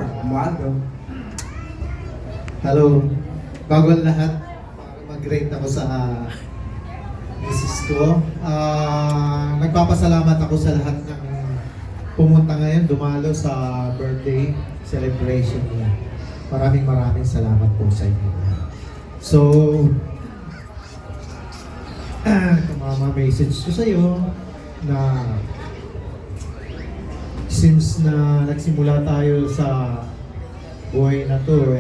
Armando. Hello. Bago ang lahat, mag-rate ako sa misis ko. Nagpapasalamat ako sa lahat ng pumunta ngayon, dumalo sa birthday celebration niya. Maraming salamat po sa inyo. So, message ko sa iyo na since na nagsimula tayo sa buhay na to,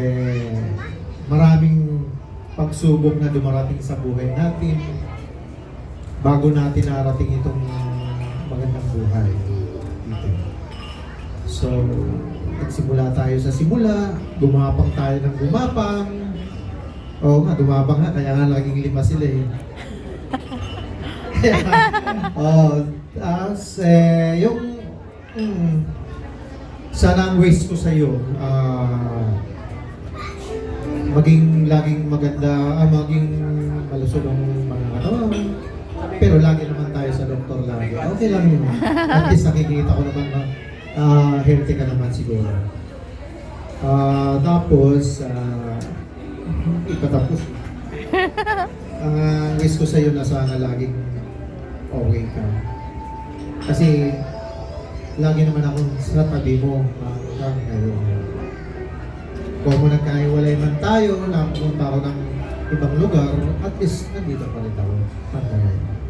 maraming pagsubok na dumarating sa buhay natin bago natin narating itong magandang buhay dito. So, nagsimula tayo sa simula, gumapang tayo ng gumapang. Oo nga, gumapang nga, kaya nga laging 5 sila eh. Sana ang wish ko sa'yo, maging laging maganda, maging malusog ang mga pero lagi naman tayo sa doktor lagi. Okay lang yun. At least nakikita ko naman na healthy ka naman siguro. Tapos, ipatapos. Ang wish ko sa'yo na sana laging okay ka. Kasi, lagi naman ako sa tabi mo hanggang ngayon. Kung mo nagkaiwalay man tayo, napunta ako ng ibang lugar, at least nandito pa rin ako hanggang ngayon.